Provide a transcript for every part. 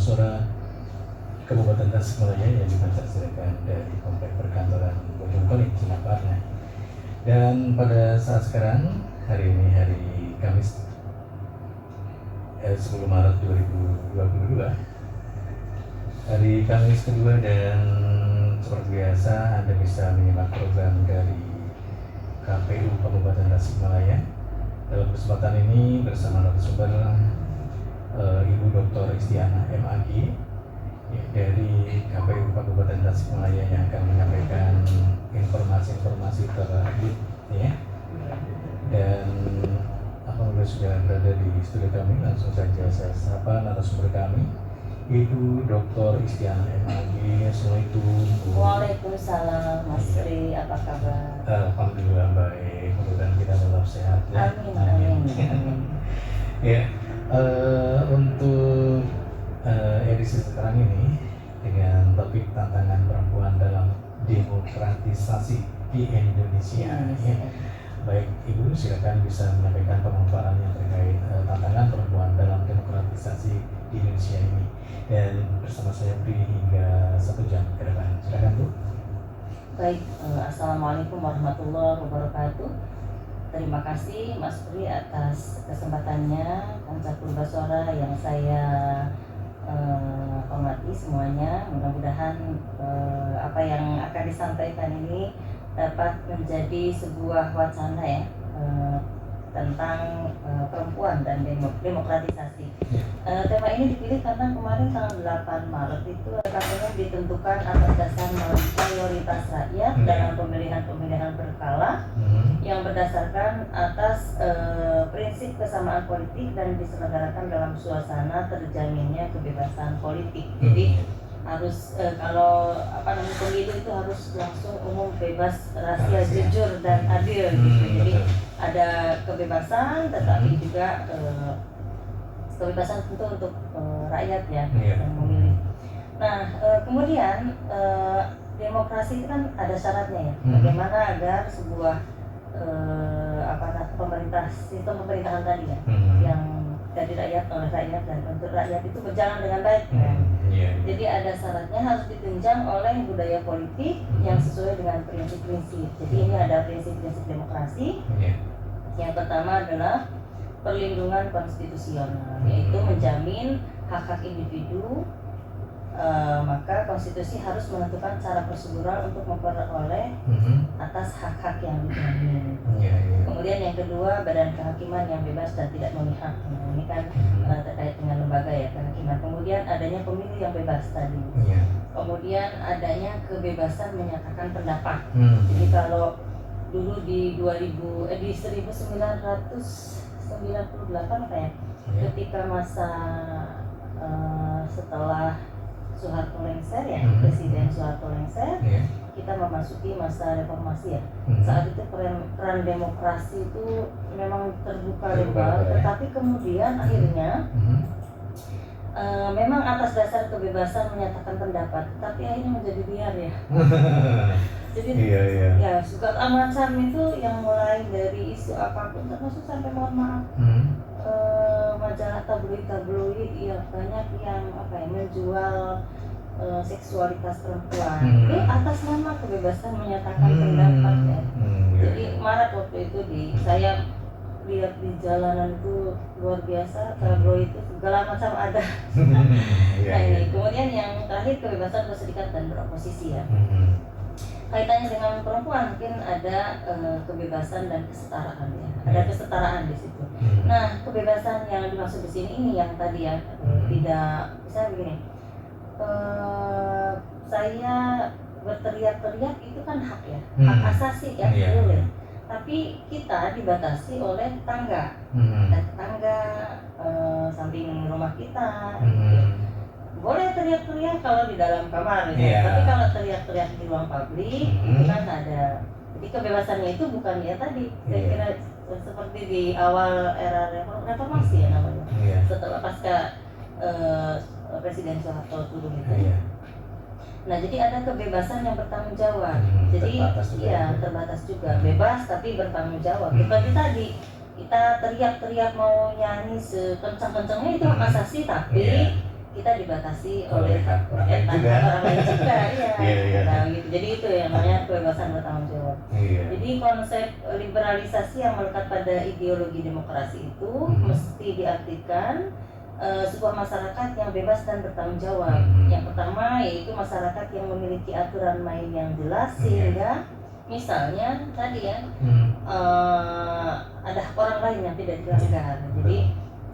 Suara Kabupaten Tasikmalaya yang dipancarkan dari komplek perkantoran Bojongkoning, Singaparna. Dan pada saat sekarang, hari ini hari Kamis 10 Maret 2022, hari Kamis kedua, dan seperti biasa Anda bisa menyimak program dari KPU Kabupaten Tasikmalaya. Dalam kesempatan ini bersama narasumber Ibu Dr. Istiana MAG dari KPU Kabupaten Tasikmalaya yang akan menyampaikan informasi-informasi terupdate ya. Dan apabila sudah berada di studio kami, langsung saja saya sapa narasumber kami, Ibu Dr. Istiana MAG. Assalamualaikum. Waalaikumsalam, Mas Tri, apa kabar? Alhamdulillah baik, mudah-mudahan kita tetap sehat ya. Amin. Ya, untuk edisi sekarang ini dengan topik tantangan perempuan dalam demokratisasi di Indonesia. Ya. Baik, Ibu silakan bisa menyampaikan pemaparan yang terkait tantangan perempuan dalam demokratisasi di Indonesia ini. Dan bersama saya Pri hingga 1 jam ke depan. Silakan Bu. Baik, Assalamualaikum warahmatullahi wabarakatuh. Terima kasih Mas Pri atas kesempatannya, Kanca Purbasora yang saya hormati semuanya. Mudah-mudahan apa yang akan disampaikan ini dapat menjadi sebuah wacana ya tentang perempuan dan demokratisasi. Tema ini dipilih karena kemarin tanggal 8 Maret itu katanya ditentukan atas dasar mayoritas rakyat dalam pemilihan berkala yang berdasarkan atas prinsip kesamaan politik dan diselenggarakan dalam suasana terjaminnya kebebasan politik. Jadi harus kalau pemilu itu harus langsung umum, bebas, rahasia, jujur dan adil gitu. Jadi ada kebebasan tetapi juga kebebasan tentu untuk rakyat ya yang memilih. Nah kemudian demokrasi itu kan ada syaratnya ya. Bagaimana agar sebuah sistem pemerintahan tadi ya yang dari rakyat oleh rakyat dan untuk rakyat itu berjalan dengan baik. Jadi ada syaratnya, harus ditunjang oleh budaya politik yang sesuai dengan prinsip-prinsip. Jadi ini ada prinsip-prinsip demokrasi. Yang pertama adalah perlindungan konstitusional, yaitu menjamin hak-hak individu. Maka konstitusi harus menentukan cara prosedural untuk memperoleh atas hak-hak yang dijamin. Kemudian yang kedua, badan kehakiman yang bebas dan tidak memihak. Ini kan terkait dengan lembaga ya, kehakiman. Kemudian adanya pemilu yang bebas tadi. Kemudian adanya kebebasan menyatakan pendapat. Jadi kalau dulu di 1998 apa ya, ketika masa setelah Soeharto lengser ya, Presiden Soeharto lengser, kita memasuki masa reformasi ya. Saat itu peran demokrasi itu memang terbuka lebar, tetapi kemudian akhirnya memang atas dasar kebebasan menyatakan pendapat, tapi akhirnya menjadi liar ya. Jadi ya suka macam itu yang mulai dari isu apapun, termasuk sampai mohon maaf majalah tabloid yang banyak yang menjual seksualitas perempuan itu atas nama kebebasan menyatakan pendapat ya. Jadi marak waktu itu saya lihat di jalanan itu luar biasa, tabloid itu segala macam ada. Nah ini kemudian yang terakhir kebebasan berserikat dan beroposisi ya. Kaitannya dengan perempuan mungkin ada kebebasan dan kesetaraan ya. Ada kesetaraan di situ. Nah, kebebasan yang dimaksud di sini ini yang tadi ya tidak bisa begini. Saya berteriak-teriak itu kan hak ya, hak asasi ya, boleh. Tapi kita dibatasi oleh tetangga, tetangga samping rumah kita. Boleh teriak-teriak kalau di dalam kamar ya. Tapi kalau teriak-teriak di ruang publik itu kan ada. Jadi kebebasannya itu bukan ya tadi. Saya kira seperti di awal era reformasi ya namanya. Setelah pasca Presiden Soeharto turun itu. Nah, jadi ada kebebasan yang bertanggung jawab. Jadi terbatas juga. Bebas tapi bertanggung jawab. Seperti tadi kita teriak-teriak mau nyanyi sekencang-kencangnya itu hak asasi, tapi kita dibatasi oleh oleh hak orang lain juga. orang lain juga, iya. Iya, iya. Nah, gitu. Jadi itu yang namanya kebebasan bertanggung jawab. Iya. Jadi konsep liberalisasi yang melekat pada ideologi demokrasi itu mesti diartikan sebuah masyarakat yang bebas dan bertanggung jawab. Yang pertama yaitu masyarakat yang memiliki aturan main yang jelas sehingga misalnya tadi ya ada hak orang lain yang tidak dilanggar. Jadi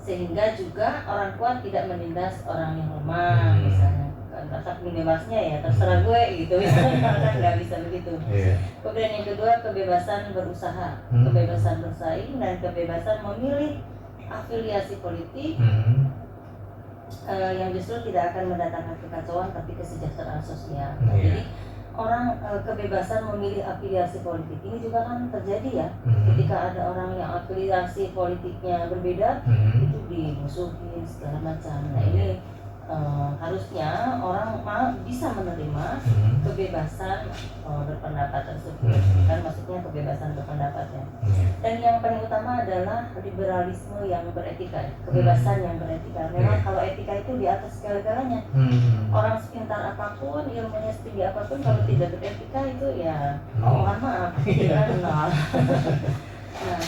sehingga juga orang kuat tidak menindas orang yang lemah misalnya. Rasa bebasnya ya terserah gue gitu misalnya kan nggak bisa begitu. Kemudian yang kedua kebebasan berusaha, kebebasan bersaing dan kebebasan memilih afiliasi politik yang justru tidak akan mendatangkan kekacauan tapi kesejahteraan sosial. Jadi orang kebebasan memilih afiliasi politik ini juga kan terjadi ya ketika ada orang yang afiliasi politiknya berbeda itu dimusuhin segala macam. Nah ini harusnya orang bisa menerima kebebasan berpendapat tersebut kan maksudnya kebebasan berpendapatnya. Dan yang paling utama adalah liberalisme yang beretika, kebebasan yang beretika. Memang kalau etika itu di atas segala-galanya. Orang sepintar apapun, ilmunya setinggi apapun, kalau tidak beretika itu ya mohon maaf tidak nol. Nah,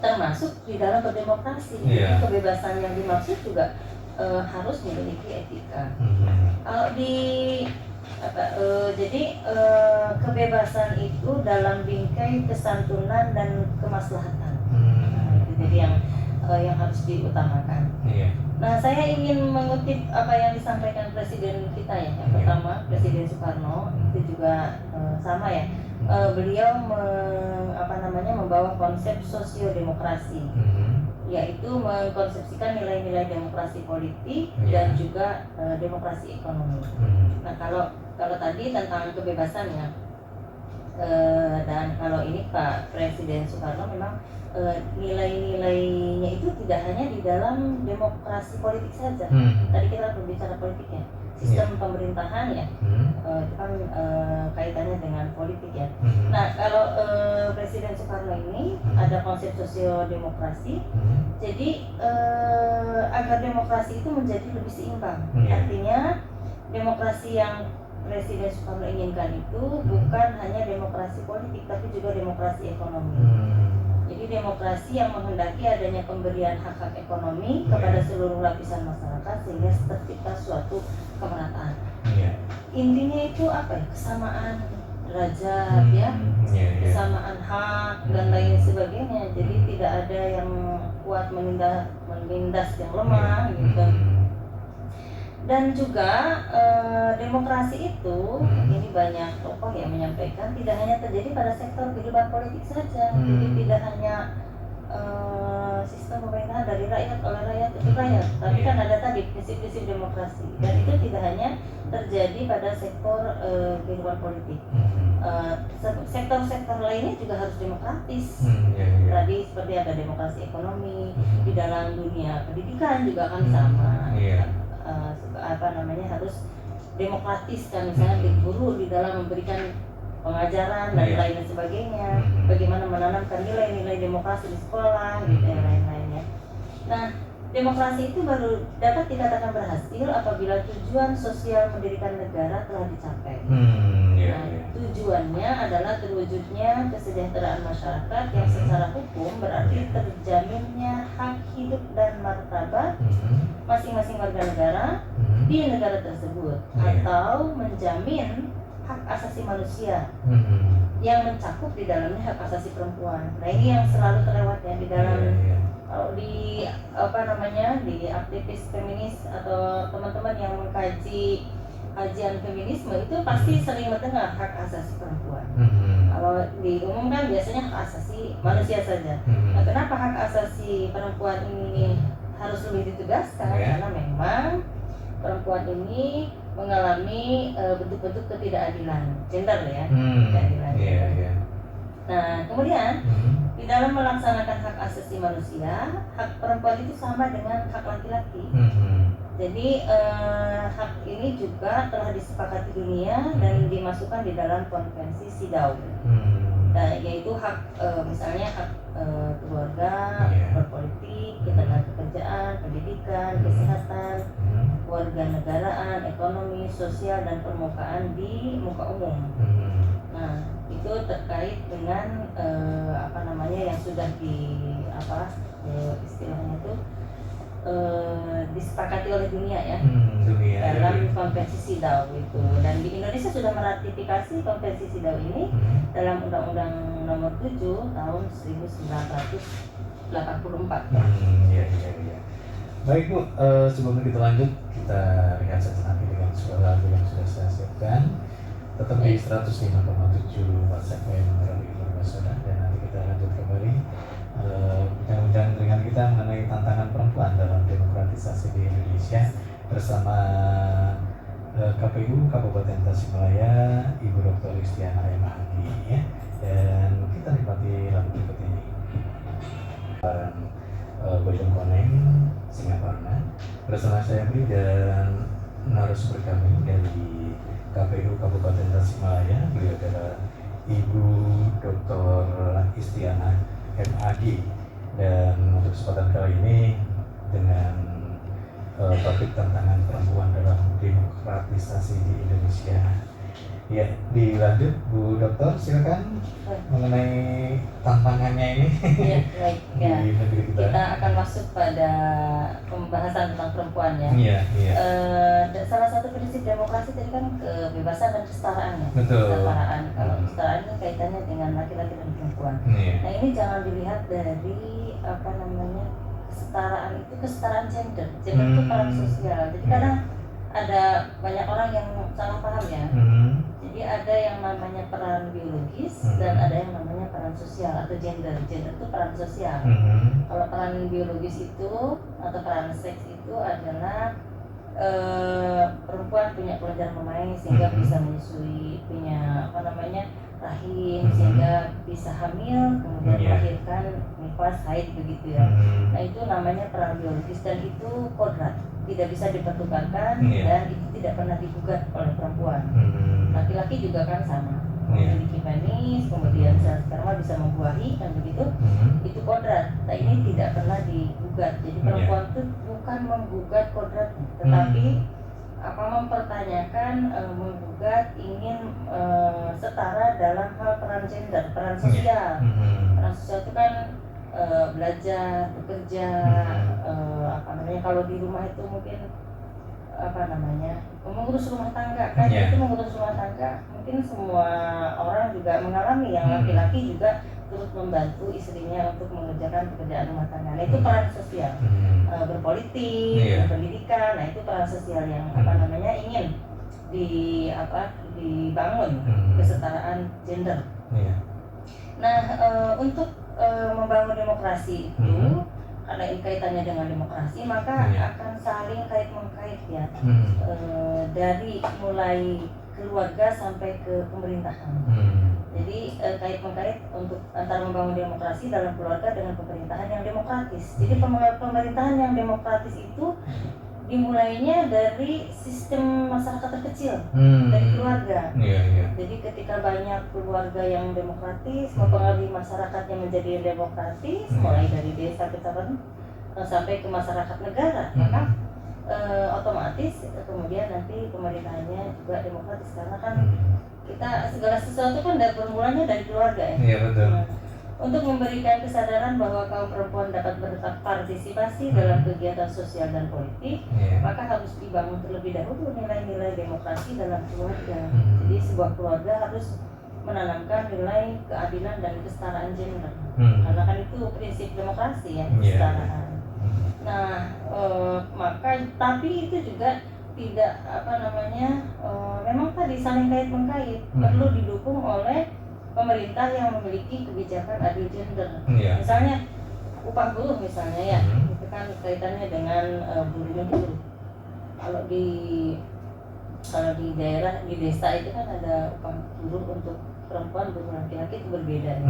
termasuk di dalam berdemokrasi. Kebebasan yang dimaksud juga harus memiliki etika. Kalau jadi kebebasan itu dalam bingkai kesantunan dan kemaslahatan. Jadi yang harus diutamakan. Nah, saya ingin mengutip apa yang disampaikan Presiden kita ya. Yang pertama Presiden Soekarno itu juga sama ya. Beliau membawa konsep sosiodemokrasi. Yaitu mengkonsepsikan nilai-nilai demokrasi politik dan juga demokrasi ekonomi. Nah kalau tadi tentang kebebasan ya, dan kalau ini Pak Presiden Soekarno memang nilai-nilainya itu tidak hanya di dalam demokrasi politik saja. Tadi kita berbicara politik ya, sistem pemerintahan ya, itu kan kaitannya dengan politik ya. Nah kalau Presiden Soekarno ini ada konsep sosiodemokrasi, jadi agar demokrasi itu menjadi lebih seimbang. Artinya demokrasi yang Presiden Soekarno inginkan itu bukan hanya demokrasi politik tapi juga demokrasi ekonomi. Jadi demokrasi yang menghendaki adanya pemberian hak-hak ekonomi kepada seluruh lapisan masyarakat sehingga tercipta suatu kemerataan. Intinya itu apa ya? Kesamaan derajat ya, kesamaan hak dan lain sebagainya. Jadi tidak ada yang kuat menindas yang lemah gitu. Dan juga demokrasi itu ini banyak tokoh yang menyampaikan tidak hanya terjadi pada sektor kehidupan politik saja. Jadi tidak hanya sistem pemerintahan dari rakyat oleh rakyat untuk rakyat, tapi kan ada tadi prinsip-prinsip demokrasi dan itu tidak hanya terjadi pada sektor kehidupan politik. Sektor-sektor lainnya juga harus demokratis. Tadi seperti ada demokrasi ekonomi, di dalam dunia pendidikan juga kan sama. Harus demokratis kan, misalnya guru di dalam memberikan pengajaran dan lain sebagainya, bagaimana menanamkan nilai-nilai demokrasi di sekolah gitu dan lain-lainnya. Nah, demokrasi itu baru dapat dikatakan berhasil apabila tujuan sosial mendirikan negara telah dicapai. Tujuannya adalah terwujudnya kesejahteraan masyarakat yang secara hukum berarti terjaminnya hak hidup dan martabat masing-masing warga negara di negara tersebut, atau menjamin hak asasi manusia yang mencakup di dalamnya hak asasi perempuan. Nah ini yang selalu terlewat ya di dalam di di aktivis feminis atau teman-teman yang mengkaji kajian feminisme itu pasti sering mendengar hak asasi perempuan. Kalau diumumkan biasanya hak asasi manusia saja. Nah, kenapa hak asasi perempuan ini harus lebih ditegaskan? Karena memang perempuan ini mengalami bentuk-bentuk ketidakadilan gender ya, ketidakadilan. Nah, kemudian di dalam melaksanakan hak asasi manusia, hak perempuan itu sama dengan hak laki-laki. Jadi hak ini juga telah disepakati dunia dan dimasukkan di dalam konvensi CEDAW. Nah, yaitu hak misalnya hak keluarga, berpolitik, ketenagakerjaan, pendidikan, kesehatan, kewarganegaraan, ekonomi, sosial, dan permukaan di muka umum. Nah, itu terkait dengan yang sudah istilahnya itu disepakati oleh dunia ya, dalam konvensi CEDAW itu. Dan di Indonesia sudah meratifikasi konvensi CEDAW ini dalam Undang-Undang Nomor 7 tahun 1984. Iya. Baik Bu, sebelum kita lanjut, kita lihat sejenak dengan suara lagu yang sudah saya siapkan. Tetap di 105,7 Mas FM Radio Purwasada, dan nanti kita lanjut kembali bincang-bincang dengan kita mengenai tantangan perempuan dalam demokratisasi di Indonesia bersama KPU Kabupaten Tasikmalaya, Ibu Dr. Istiana M. Hadi ya. Dan kita nikmati lagu berikut ini. Bojongkoneng Singaparna bersama saya Bri dan narasumber kami dari KPU Kabupaten Tasikmalaya. Beliau adalah Ibu Dr. Istiana M. Hadi, dan untuk kesempatan kali ini dengan topik tantangan perempuan dalam demokratisasi di Indonesia. Ya, dilanjut Bu Dokter, silakan mengenai tantangannya ini. Ya, baik. Ya. Di negeri kita. Kita akan masuk pada pembahasan tentang perempuan ya. Iya. Salah satu prinsip demokrasi tadi kan kebebasan dan kesetaraan ya. Betul. Kesetaraan. Kalau kesetaraan ini kaitannya dengan laki-laki dan perempuan. Iya. Nah, ini jangan dilihat dari kesetaraan itu kesetaraan gender. Gender itu peran sosial. Jadi kadang ada banyak orang yang salah paham ya. Jadi ada yang namanya peran biologis dan ada yang namanya peran sosial atau gender. Gender itu peran sosial. Kalau peran biologis itu atau peran seks itu adalah perempuan punya kelenjar memain sehingga bisa menyusui, punya rahim sehingga bisa hamil, kemudian melahirkan nifas, haid begitu ya. Nah, itu namanya peran biologis dan itu kodrat, tidak bisa dipertukarkan dan itu tidak pernah digugat oleh perempuan. Laki-laki juga kan sama, memiliki penis, kemudian sperma bisa membuahi kan begitu. Itu kodrat. Nah, ini tidak pernah digugat. Jadi perempuan itu bukan menggugat kodratnya, tetapi mempertanyakan, menggugat, ingin setara dalam hal peran gender, peran sosial. Peran sosial itu kan belajar, bekerja, kalau di rumah itu mungkin mengurus rumah tangga kan. Itu mengurus rumah tangga mungkin semua orang juga mengalami, yang laki-laki juga turut membantu istrinya untuk mengerjakan pekerjaan rumah tangga. Nah, itu peran sosial. Berpolitik, pendidikan, nah itu peran sosial yang ingin dibangun, kesetaraan gender. Nah, untuk membangun demokrasi itu, karena ini kaitannya dengan demokrasi, maka akan saling kait-mengkait ya, dari mulai keluarga sampai ke pemerintahan. Jadi kait-mengkait untuk antara membangun demokrasi dalam keluarga dengan pemerintahan yang demokratis. Jadi pemerintahan yang demokratis itu dimulainya dari sistem masyarakat terkecil, dari keluarga. Jadi ketika banyak keluarga yang demokratis, mempengaruhi masyarakatnya menjadi demokratis, mulai dari desa, kecamatan sampai ke masyarakat negara, maka otomatis kemudian nanti pemerintahannya juga demokratis, karena kan kita segala sesuatu kan bermulanya dari keluarga ya. Iya, betul. Untuk memberikan kesadaran bahwa kaum perempuan dapat berpartisipasi dalam kegiatan sosial dan politik, maka harus dibangun terlebih dahulu nilai-nilai demokrasi dalam keluarga. Jadi sebuah keluarga harus menanamkan nilai keadilan dan kesetaraan gender, karena kan itu prinsip demokrasi ya, kesetaraan. Nah, tapi itu juga tidak memang tadi saling kait-mengkait, perlu didukung oleh pemerintah yang memiliki kebijakan adil gender. Misalnya upah buruh misalnya ya, itu kan kaitannya dengan buruh menyuruh. Kalau di daerah, di desa itu kan ada upah buruh untuk perempuan, buruh laki-laki itu berbeda ya.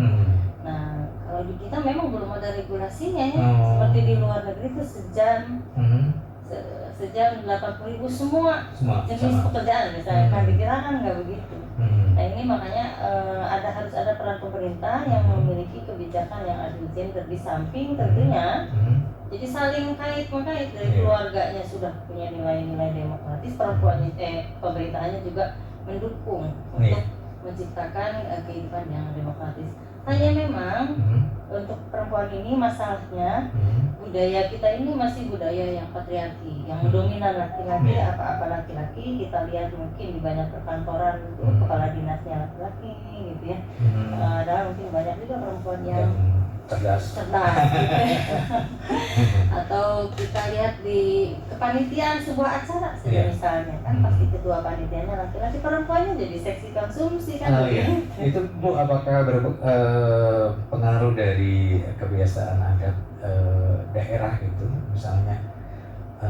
Nah, kalau di kita memang belum ada regulasinya ya, seperti di luar negeri itu sejam 80.000 semua jenis pekerjaan misalnya. Kan di kita kan nggak begitu. Nah, ini makanya harus ada peran pemerintah yang memiliki kebijakan yang adil gender, di samping tentunya Jadi saling kait mengkait dari Iya. keluarganya sudah punya nilai-nilai demokratis, perempuan pemerintahannya juga mendukung untuk Iya. menciptakan kehidupan yang demokratis. Hanya memang untuk perempuan ini masalahnya budaya kita ini masih budaya yang patriarki, yang dominan laki-laki, Iya. apa-apa laki-laki. Kita lihat mungkin di banyak perkantoran itu kepala dinasnya laki-laki gitu ya. Ada mungkin banyak juga perempuan yang cerdas gitu ya. Atau kita lihat di kepanitiaan sebuah acara Iya. misalnya kan pasti ketua panitianya laki-laki, perempuannya jadi seksi konsumsi kan. Iya. Itu Bu, apakah pengaruh dari kebiasaan adat daerah gitu, misalnya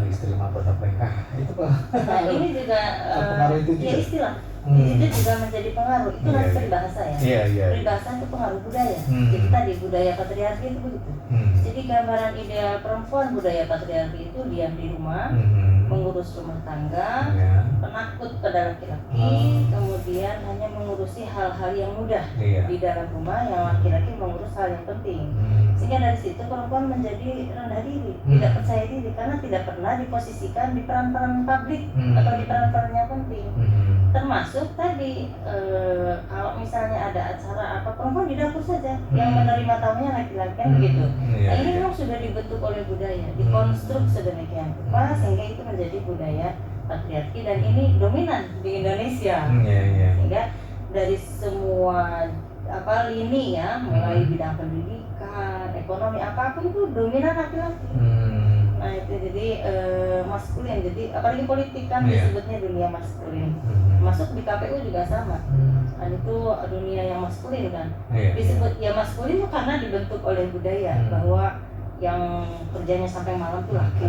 istri mabuk nikah itu Pak? Nah ini juga pengaruh itu juga? ya istilah itu juga menjadi pengaruh, itu Iya, harus iya. peribahasa ya. Iya. Peribahasa itu pengaruh budaya. Jadi tadi budaya patriarki itu begitu. Jadi gambaran ideal perempuan budaya patriarki itu diam di rumah, mengurus rumah tangga, Iya. penakut pada laki-laki, kemudian hanya mengurusi hal-hal yang mudah Iya. di dalam rumah, yang laki-laki mengurus hal yang penting. Sehingga dari situ perempuan menjadi rendah diri, tidak percaya diri karena tidak pernah diposisikan di peran-peran publik atau di peran-peran yang penting. Termasuk tadi kalau misalnya ada acara apa, perempuan di dapur saja, yang menerima tamunya laki-laki kan begitu. Iya. Nah ini memang sudah dibentuk oleh budaya, dikonstruk sedemikian rupa sehingga itu menjadi budaya patriarki dan ini dominan di Indonesia. Iya. Sehingga dari semua lini ya, mulai bidang pendidikan, ekonomi, apapun itu dominan laki-laki. Nah itu jadi maskulin, jadi apalagi politik kan disebutnya dunia maskulin. Masuk di KPU juga sama. Dan itu dunia yang maskulin kan. Disebut ya maskulin itu karena dibentuk oleh budaya bahwa yang kerjanya sampai malam tuh laki,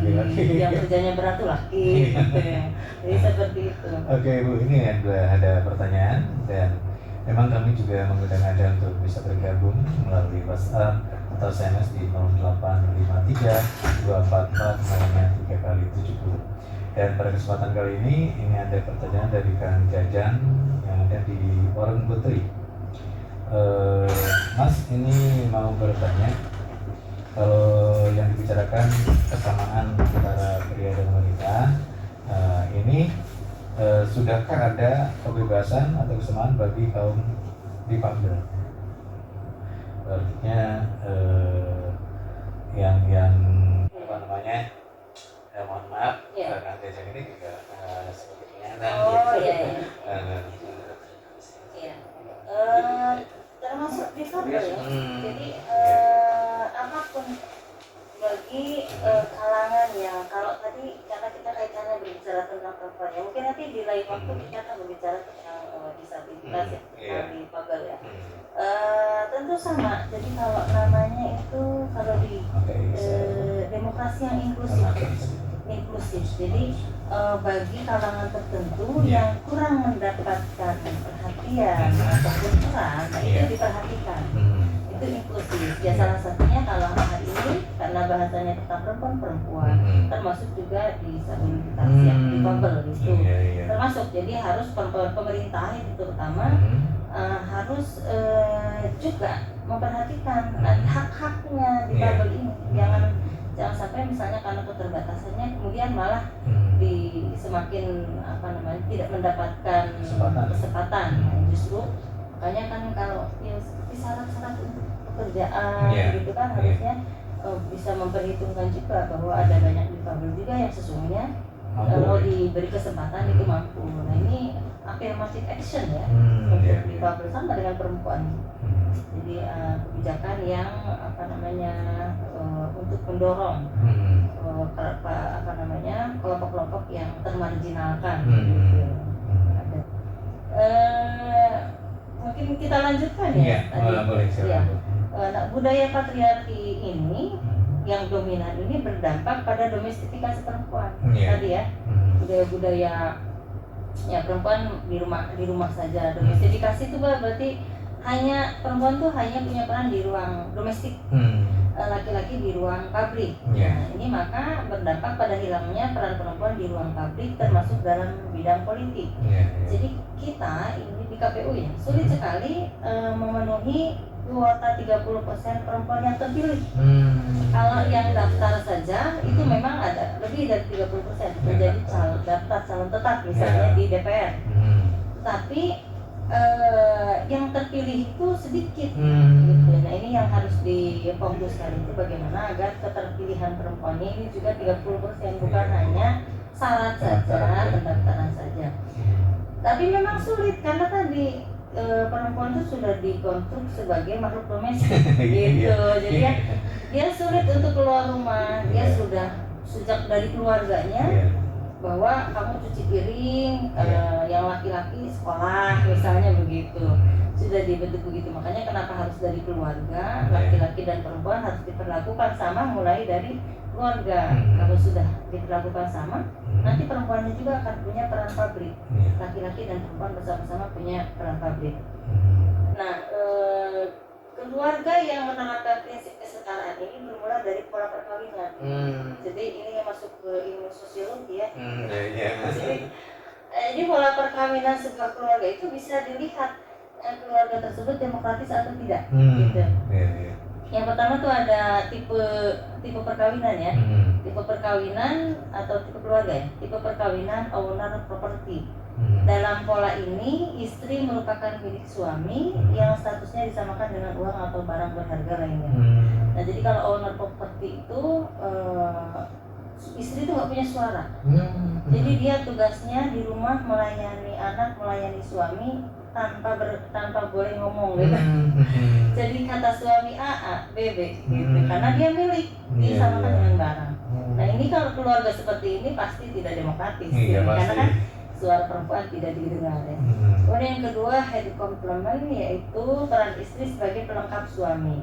yang kerjanya berat tuh laki gitu ya. Jadi seperti itu. Oke Bu, ini ada pertanyaan dan memang kami juga mengundang Anda untuk bisa bergabung melalui WhatsApp atau SMS di 0853 244 3 kali 70. Dan pada kesempatan kali ini ada pertanyaan dari Kang Jajan yang ada di Warung Putri. Mas, ini mau bertanya, kalau yang dibicarakan kesamaan antara pria dan wanita, ini sudahkah ada kebebasan atau kesamaan bagi kaum difabel? Artinya yang apa namanya? Mohon maaf, Kang Jajan ini juga sebagai penyandang. Iya. Termasuk difabel ya. Jadi apapun bagi kalangan yang, kalau tadi karena kita kaitannya berbicara tentang perempuan ya, mungkin nanti di lain waktu kita akan berbicara tentang disabilitas ya, difabel ya. Tentu sama. Jadi kalau namanya itu kalau di demokrasi yang inklusif. Jadi bagi kalangan tertentu yang kurang mendapatkan perhatian ataupun peran, itu diperhatikan. Itu inklusif. Ya salah satunya kalau hari ini karena bahasanya tentang perempuan, termasuk juga disabilitas yang difabel itu. Termasuk. Jadi harus pemerintah itu terutama harus juga memperhatikan hak-haknya difabel ini. Jangan sampai misalnya karena keterbatasannya kemudian malah semakin tidak mendapatkan kesempatan. Justru makanya kan kalau seperti syarat-syarat untuk pekerjaan gitu kan harusnya bisa memperhitungkan juga bahwa ada banyak difabel juga yang sesungguhnya kalau diberi kesempatan itu mampu. Nah ini affirmative action ya untuk difabel sama dengan perempuan. Jadi kebijakan yang untuk mendorong kelompok-kelompok yang termarginalkan. Gitu. Mungkin kita lanjutkan ya. Boleh. Budaya patriarki ini yang dominan ini berdampak pada domestifikasi perempuan. Tadi ya, budaya-budaya ya perempuan di rumah saja. Domestifikasi itu berarti perempuan tuh hanya punya peran di ruang domestik, laki-laki di ruang pabrik. Nah ini maka berdampak pada hilangnya peran perempuan di ruang pabrik termasuk dalam bidang politik. Jadi kita ini di KPU ya sulit sekali memenuhi kuota 30% perempuan yang terpilih. Kalau Iya, yang iya, daftar saja itu Hmm. memang ada lebih dari 30% Yang menjadi daftar. daftar calon tetap misalnya Ya. di DPR. Hmm. Tapi yang terpilih itu sedikit. Hmm. Gitu. Nah ini yang harus difokuskan itu bagaimana agar keterpilihan perempuannya ini juga 30%, bukan Iya. hanya syarat saja, Pendaftaran. pendaftaran saja. Tapi memang sulit karena tadi perempuan itu sudah dikonstruk sebagai makhluk domestik gitu. Jadi ya, dia sulit untuk keluar rumah. Dia Iya. sudah sejak dari keluarganya Iya. bahwa kamu cuci piring, Iya. yang laki-laki sekolah misalnya begitu. Sudah dibentuk begitu. Makanya kenapa harus dari keluarga, Iya. laki-laki dan perempuan harus diperlakukan sama mulai dari keluarga. Kalau sudah diperlakukan sama, nanti perempuannya juga akan punya peran pabrik. Iya. Laki-laki dan perempuan bersama-sama punya peran pabrik. Nah, keluarga yang menerapkan prinsip kesetaraan ini bermula dari pola perkawinan. Jadi ini masuk ke ilmu sosiologi ya. Jadi pola perkawinan sebuah keluarga itu bisa dilihat keluarga tersebut demokratis atau tidak. Gitu. Iya. Yang pertama tuh ada tipe perkawinan ya. Tipe perkawinan atau tipe keluarga ya. Tipe perkawinan owner property. Dalam pola ini, istri merupakan milik suami yang statusnya disamakan dengan uang atau barang berharga lainnya. Nah, jadi kalau owner property itu istri itu nggak punya suara. Jadi dia tugasnya di rumah melayani anak, melayani suami tanpa boleh ngomong gitu. Jadi kata suami A, B, gitu. Karena dia milik, disamakan dengan barang. Nah ini kalau keluarga seperti ini pasti tidak demokratis, Iya, karena pasti. kan suara perempuan tidak didengar ya. Kemudian yang kedua head complement, yaitu peran istri sebagai pelengkap suami.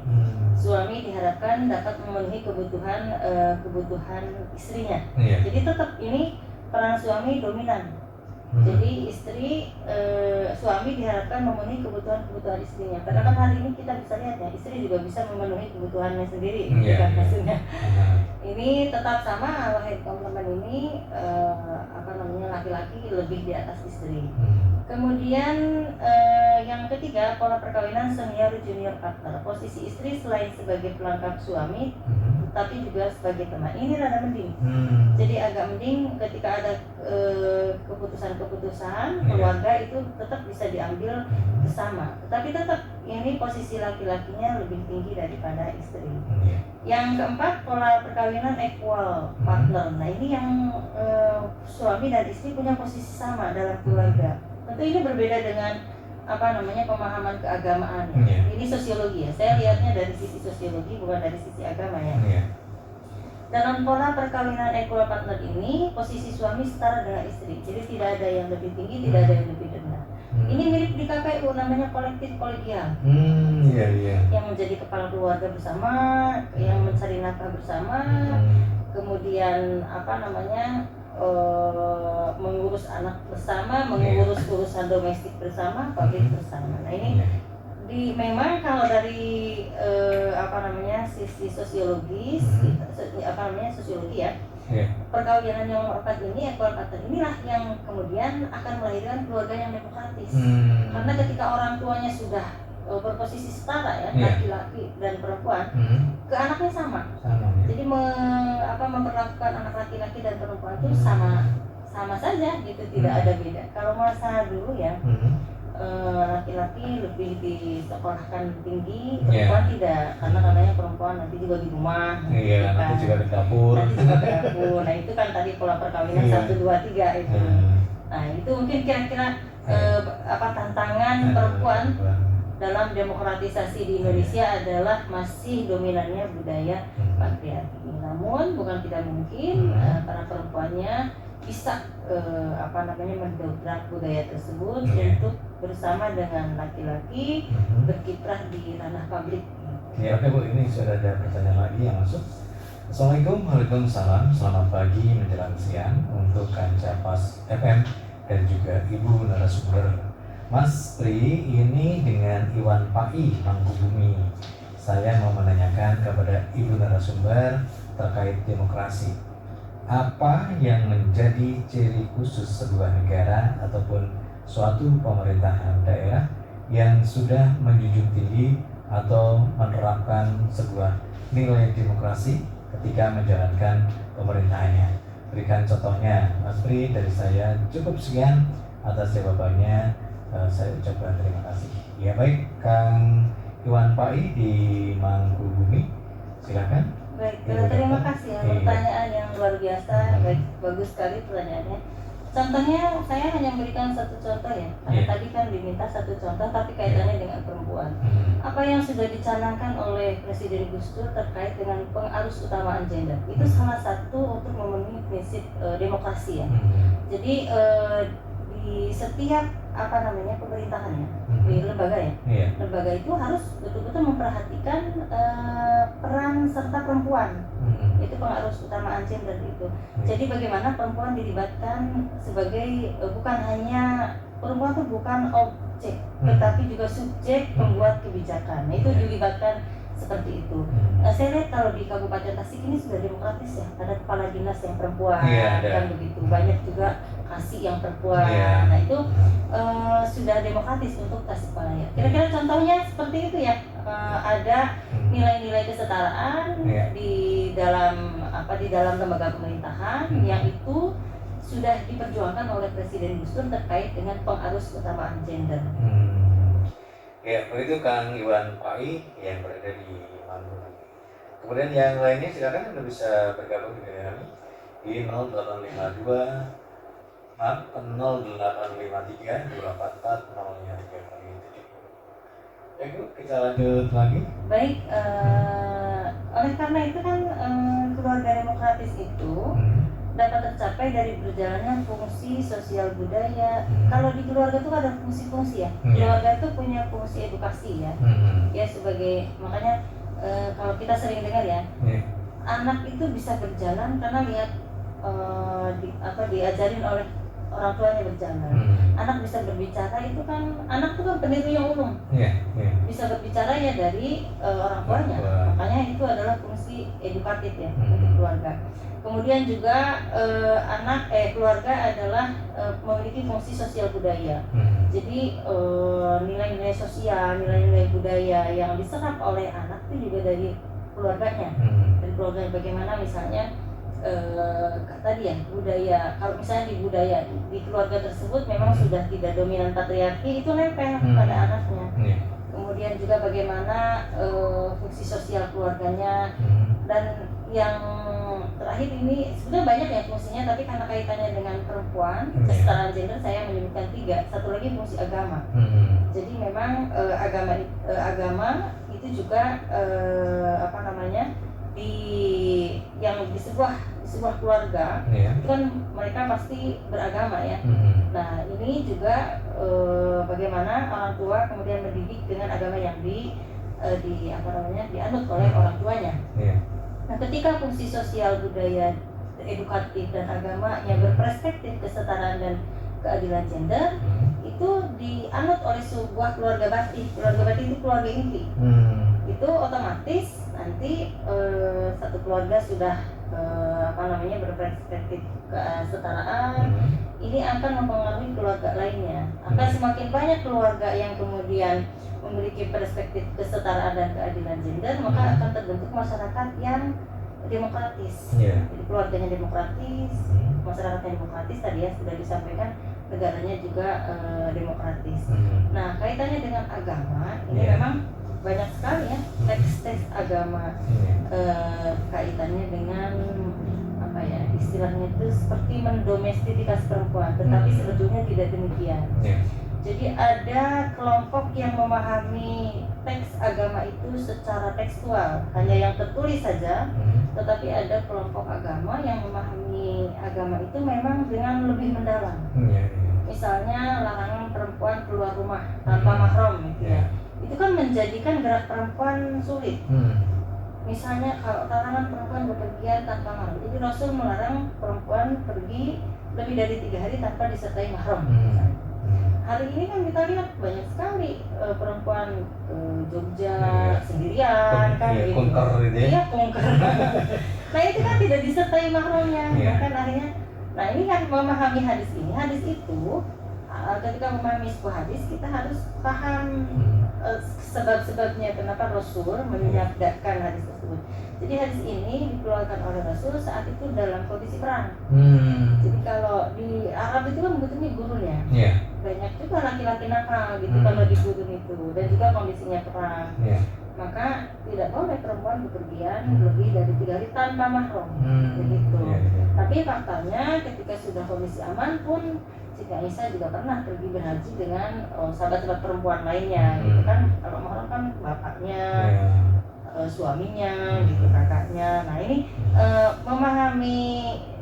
Suami diharapkan dapat memenuhi kebutuhan istrinya. Iya. Jadi tetap ini peran suami dominan. Jadi istri, suami diharapkan memenuhi kebutuhan istrinya. Karena kan hari ini kita bisa lihat ya, istri juga bisa memenuhi kebutuhannya sendiri, bukan maksudnya. Ini tetap sama, head complement ini laki-laki lebih di atas istri. Kemudian yang ketiga, pola perkawinan senior junior partner. Posisi istri selain sebagai pelengkap suami, tapi juga sebagai teman. Ini rada mending. Jadi agak mending ketika ada keputusan keluarga itu tetap bisa diambil bersama. Tetapi tetap ini posisi laki-lakinya lebih tinggi daripada istri. Yang keempat, pola perkawinan equal partner. Nah ini yang suami dan istri punya posisi sama dalam keluarga. Tentu ini berbeda dengan pemahaman keagamaan ya. Ini sosiologi ya. Saya lihatnya dari sisi sosiologi, bukan dari sisi agama ya. Dalam pola perkawinan equal partner ini, posisi suami setara dengan istri. Jadi tidak ada yang lebih tinggi, tidak ada yang lebih rendah. Ini mirip di KPU, namanya kolektif kolegial. Iya. Yang menjadi kepala keluarga bersama, yang mencari nafkah bersama, kemudian mengurus anak bersama, mengurus urusan domestik bersama, pabrik bersama. Nah ini memang kalau dari sisi sosiologis, sosiologi ya, perkawinan yang nomor 4 ini, equal partner inilah yang kemudian akan melahirkan keluarga yang demokratis. Karena ketika orang tuanya sudah berposisi setara ya, laki-laki dan perempuan, ke anaknya sama. Jadi memperlakukan anak laki-laki dan perempuan itu sama saja gitu, tidak ada beda. Kalau masa dulu ya, laki-laki lebih disekolahkan tinggi, perempuan tidak, karena katanya perempuan nanti juga di rumah. Nanti juga di dapur. Nah itu kan tadi pola perkawinan 1, 2, 3 itu. Nah itu mungkin kira-kira tantangan perempuan dalam demokratisasi di Indonesia adalah masih dominannya budaya patriarki. Namun bukan tidak mungkin para perempuannya bisa mendobrak budaya tersebut untuk bersama dengan laki-laki berkiprah di ranah publik. Ya oke Bu, ini sudah ada pertanyaan lagi yang masuk. Assalamualaikum. Waalaikumsalam. Selamat pagi menjelang siang untuk Kanca Pas FM dan juga Ibu narasumber. Mas Tri, ini dengan Iwan Pai Mangkubumi. Saya mau menanyakan kepada Ibu narasumber terkait demokrasi. Apa yang menjadi ciri khusus sebuah negara ataupun suatu pemerintahan daerah yang sudah menjunjung tinggi atau menerapkan sebuah nilai demokrasi ketika menjalankan pemerintahannya. Berikan contohnya, Mas Pri. Dari saya cukup sekian atas jawabannya. Saya ucapkan terima kasih. Ya baik, Kang Iwan Pai di Mangkubumi, silakan. Baik, Ibu terima Dokter. kasih ya, Iya. pertanyaan yang luar biasa. Baik, bagus sekali pertanyaannya. Contohnya saya hanya memberikan satu contoh ya, karena Iya. tadi kan diminta satu contoh tapi kaitannya dengan perempuan. Apa yang sudah dicanangkan oleh Presiden Gus Dur terkait dengan pengarus utamaan gender itu salah satu untuk memenuhi prinsip demokrasi ya. Jadi di setiap pemerintahannya, di lembaga ya, Iya. lembaga itu harus betul-betul memperhatikan peran serta perempuan. Itu pengarus utamaan gender itu. Jadi bagaimana perempuan dilibatkan sebagai bukan hanya perempuan itu bukan objek, tetapi juga subjek pembuat kebijakan. Nah, itu dilibatkan seperti itu. Saya lihat kalau di Kabupaten Tasik ini sudah demokratis ya, ada kepala dinas yang perempuan, kan begitu. Banyak juga kasih yang perempuan. Nah itu sudah demokratis untuk Tasikmalaya. Kira-kira contohnya seperti itu ya. Ada nilai-nilai kesetaraan di dalam lembaga pemerintahan yang itu sudah diperjuangkan oleh Presiden Gus Dur terkait dengan pengarus utamaan gender. Ya, begitu Kang Iwan Pai yang berada di Mangkunegaran. Kemudian yang lainnya silakan Anda bisa bergabung dengan kami di 0852 0853 244 037. Ya Bu, kita lanjut lagi. Baik, oleh karena itu kan keluarga demokratis itu dapat tercapai dari berjalannya fungsi sosial budaya. Kalau di keluarga itu ada fungsi-fungsi ya. Keluarga itu punya fungsi edukasi ya. Ya sebagai makanya kalau kita sering dengar ya, anak itu bisa berjalan karena lihat diajarin oleh orang tuanya berjalan. Anak bisa berbicara itu kan, anak itu kan peniru yang umum. Bisa berbicara ya dari orang tuanya. Makanya itu adalah fungsi edukatif ya untuk keluarga. Kemudian juga keluarga adalah memiliki fungsi sosial budaya. Jadi nilai-nilai sosial, nilai-nilai budaya yang diserap oleh anak itu juga dari keluarganya. Dari keluarga bagaimana misalnya tadi ya budaya. Kalau misalnya di budaya di keluarga tersebut memang sudah tidak dominan patriarki, itu nempel pada anaknya. Kemudian juga bagaimana fungsi sosial keluarganya. Dan yang terakhir ini sebenarnya banyak ya fungsinya, tapi karena kaitannya dengan perempuan, kesetaraan gender, saya menyebutkan 3. Satu lagi fungsi agama. Jadi memang agama itu juga di sebuah keluarga itu kan mereka pasti beragama ya. Nah ini juga bagaimana orang tua kemudian mendidik dengan agama yang dianut oleh orang tuanya. Nah ketika fungsi sosial budaya, edukatif dan agama yang berperspektif kesetaraan dan keadilan gender itu dianut oleh sebuah keluarga bakti. Keluarga bakti itu keluarga inti. Itu otomatis nanti satu keluarga sudah berperspektif kesetaraan, ini akan mempengaruhi keluarga lainnya. Akan semakin banyak keluarga yang kemudian memiliki perspektif kesetaraan dan keadilan gender, maka akan terbentuk masyarakat yang demokratis. Jadi keluarganya demokratis, masyarakatnya demokratis, tadi ya sudah disampaikan, negaranya juga demokratis. Nah kaitannya dengan agama ini memang banyak sekali ya teks-teks agama kaitannya dengan istilahnya itu seperti mendomestifikasi perempuan, tetapi sebetulnya tidak demikian. Jadi ada kelompok yang memahami teks agama itu secara tekstual, hanya yang tertulis saja, tetapi ada kelompok agama yang memahami agama itu memang dengan lebih mendalam. Misalnya larangan perempuan keluar rumah tanpa mahram gitu ya. Itu kan menjadikan gerak perempuan sulit. Misalnya kalau larangan perempuan bepergian tanpa mahram, jadi Rasul melarang perempuan pergi lebih dari 3 hari tanpa disertai mahram. Hari ini kan kita lihat banyak sekali perempuan ke Jogja sendirian kan gitu. Kunker gitu ya. Iya, kunker. Nah itu kan tidak disertai mahramnya. Bahkan akhirnya, nah ini kan memahami hadis ini. Hadis itu ketika memahami sebuah hadis kita harus paham sebab-sebabnya kenapa Rasul menyabdakan hadis tersebut. Jadi hadis ini dikeluarkan oleh Rasul saat itu dalam kondisi perang. Jadi kalau di Arab itu kan begitunya gurun ya. Banyak juga laki-laki nakal gitu kalau di gurun itu, dan juga kondisinya perang. Maka tidak boleh perempuan bepergian lebih dari 3 hari tanpa mahram, begitu. Tapi faktanya ketika sudah kondisi aman pun Siti Aisyah juga pernah pergi berhaji dengan sahabat-sahabat perempuan lainnya, gitu kan. Kalau mahram kan bapaknya, suaminya, gitu, kakaknya. Nah ini memahami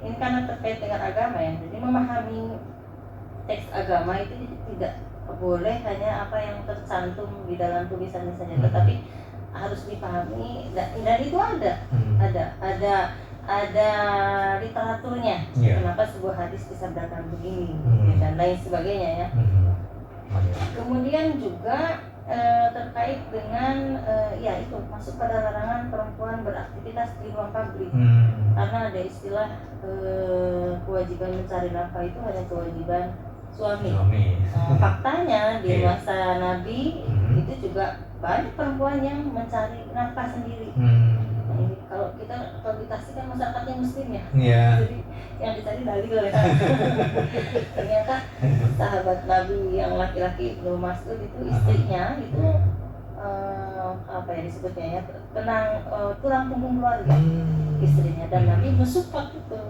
ini karena terkait dengan agama ya. Jadi memahami teks agama itu tidak boleh hanya apa yang tercantum di dalam tulisannya saja, tetapi harus dipahami dan itu ada literaturnya. Kenapa sebuah hadis disabdakan begini dan lain sebagainya ya. Kemudian juga terkait dengan ya itu masuk pada larangan perempuan beraktivitas di ruang pabrik, karena ada istilah kewajiban mencari nafkah itu hanya kewajiban suami. Faktanya di masa Nabi itu juga banyak perempuan yang mencari nafkah sendiri. Nah, ini kalau kita kan masyarakatnya muslim ya, jadi yang dicari dalil ya. Ternyata sahabat Nabi yang laki-laki Ibnu Mas'ud itu istrinya itu apa ya disebutnya ya, tulang punggung keluarga istrinya, dan Nabi mensupport itu.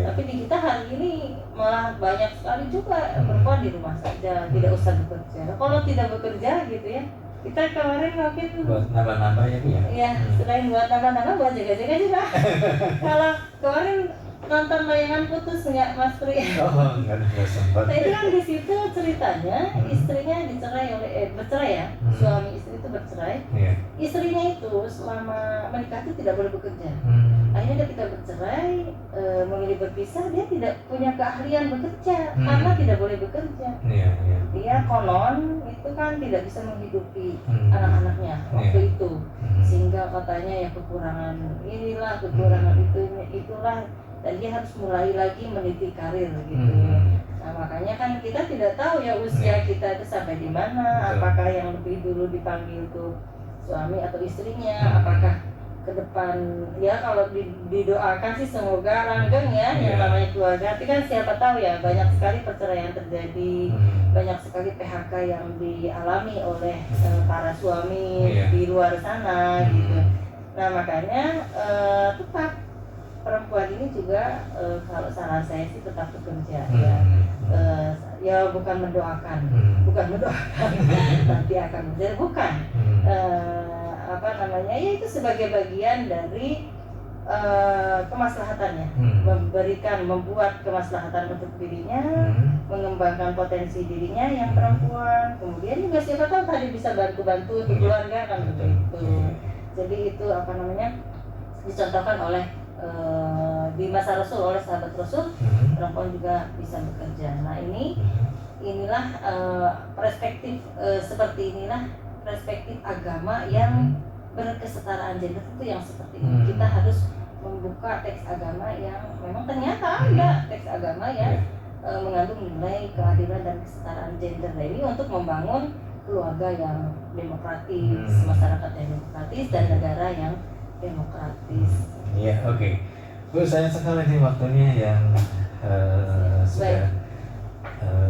Tapi di kita hari ini malah banyak sekali juga perempuan di rumah saja, tidak usah bekerja. Kalau tidak bekerja gitu ya, kita kemarin mungkin buat nambah-nambah ya Bu ya? Iya, selain buat nambah-nambah, buat jaga-jaga juga. Kalau kemarin nonton layangan putus nggak Mas Tri? Nggak sempat. Nah itu kan di situ ceritanya istrinya bercerai ya, suami istri itu bercerai. Istrinya itu selama menikah itu tidak boleh bekerja. Akhirnya ketika bercerai, memilih berpisah, dia tidak punya keahlian bekerja karena tidak boleh bekerja. Dia konon itu kan tidak bisa menghidupi anak-anaknya waktu itu, sehingga katanya ya kekurangan inilah, kekurangan itulah, dan dia harus mulai lagi meniti karir gitu. Nah makanya kan kita tidak tahu ya usia kita itu sampai di mana, apakah yang lebih dulu dipanggil tuh suami atau istrinya, apakah ke depan ya. Kalau didoakan sih semoga langgeng ya yang namanya keluarga. Tapi kan siapa tahu ya, banyak sekali perceraian terjadi, banyak sekali PHK yang dialami oleh para suami di luar sana gitu. Nah makanya tetap perempuan ini juga kalau saran saya sih tetap bekerja ya. Ya bukan mendoakan nanti akan menjadi, bukan apa namanya ya, itu sebagai bagian dari kemaslahatannya, membuat kemaslahatan untuk dirinya, mengembangkan potensi dirinya yang perempuan, kemudian juga siapa tahu tadi bisa bantu-bantu untuk keluarga kan begitu. Jadi itu apa namanya dicontohkan oleh di masa Rasul, oleh sahabat Rasul, perempuan juga bisa bekerja. Nah inilah perspektif seperti inilah perspektif agama yang berkesetaraan gender itu yang seperti ini. Kita harus membuka teks agama yang memang ternyata ada teks agama yang mengandung nilai keadilan dan kesetaraan gender. Nah ini untuk membangun keluarga yang demokratis, masyarakat yang demokratis, dan negara yang demokratis. Iya, oke. Bu, sayang sekali nih waktunya yang sudah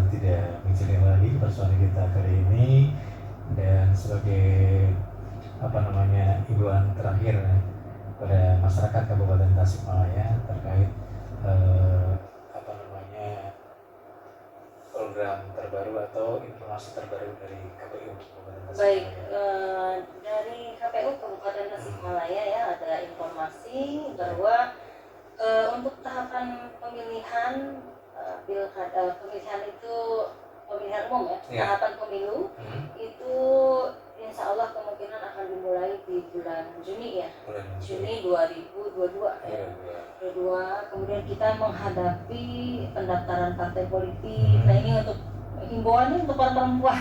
tidak mengizinkan lagi persoalan kita kali ini. Dan sebagai himbauan terakhir pada masyarakat Kabupaten Tasikmalaya terkait program terbaru atau informasi terbaru dari KPU Kabupaten Tasikmalaya. Baik, dari KPU Kabupaten Tasikmalaya ya ada informasi bahwa untuk tahapan pemilihan pemilihan itu pemilihan umum ya, tahapan pemilu itu insya Allah kemungkinan akan dimulai di bulan Juni ya, Juni 2022 ya. Kemudian kita menghadapi pendaftaran partai politik. Nah ini untuk himbauannya untuk para perempuan.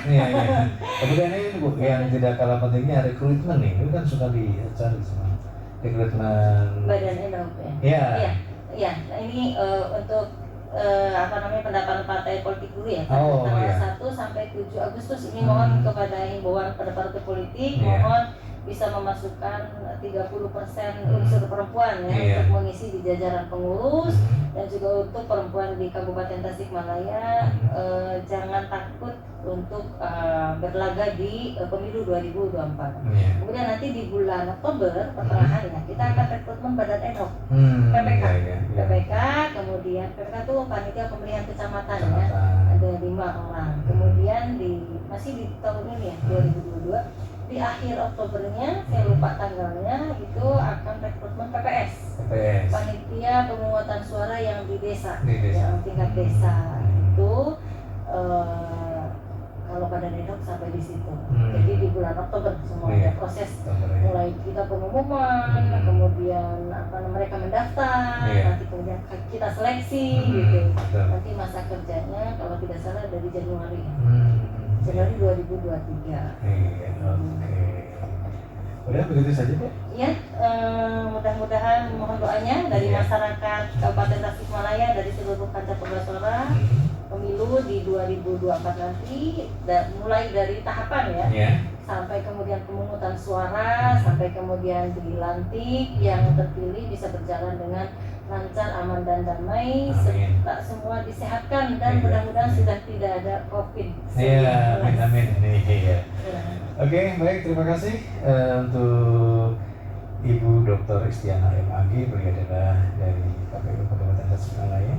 Kemudian ini Bu, yang tidak kalah pentingnya rekrutmen nih, itu kan suka dicari semua rekrutmen Badan NHUP. Iya. Nah ini untuk pendaftaran partai politik dulu ya, Oh, tanggal iya. 1 sampai 7 Agustus ini mohon kepada himbauan pada partai politik, Iya. mohon bisa memasukkan 30% unsur perempuan ya, Iya. untuk mengisi di jajaran pengurus, dan juga untuk perempuan di Kabupaten Tasikmalaya jangan takut untuk berlaga di pemilu 2024. Iya. Kemudian nanti di bulan Oktober pertengahannya kita akan rekrutmen badan ad hoc PPK. Iya, iya, iya. PPK, kemudian PPK itu panitia pemilihan kecamatan ya, Kecamatan. ada 5 orang. Kemudian masih di tahun ini ya, 2022, di akhir Oktobernya, saya lupa tanggalnya, itu akan rekrutmen PPS, PPS. panitia pemungutan suara yang di desa, Di desa. yang tingkat desa. Itu kalau pada dedok sampai di situ. Jadi di bulan Oktober semuanya Iya. proses, Oktober, ya. mulai kita pengumuman, kemudian mereka mendaftar, Iya. nanti kemudian kita seleksi gitu. Betul. Nanti masa kerjanya kalau tidak salah dari Januari Iya. 2023. Iya, oke. Udah begitu saja, Bu? Ya, mudah-mudahan mohon doanya dari Iya. masyarakat Kabupaten Tasikmalaya, dari seluruh kancah pengguna pemilu di 2024 nanti, mulai dari tahapan ya, Iya. sampai kemudian pemungutan suara, sampai kemudian dilantik, yang terpilih bisa berjalan dengan lancar, aman dan damai, Amin. serta semua disehatkan, dan Iya. mudah-mudahan sudah tidak ada COVID. Iya, amin, amin. Iya. Ya. Oke, baik, terima kasih untuk Ibu Dr. Istiana MAG, beliau adalah dari KPU Kabupaten Tasikmalaya,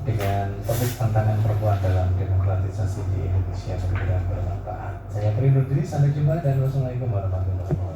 dengan topik tantangan perempuan dalam demokratisasi di Indonesia, mudah-mudahan bermanfaat. Saya beri diri, sampai jumpa dan wassalamualaikum warahmatullahi wabarakatuh.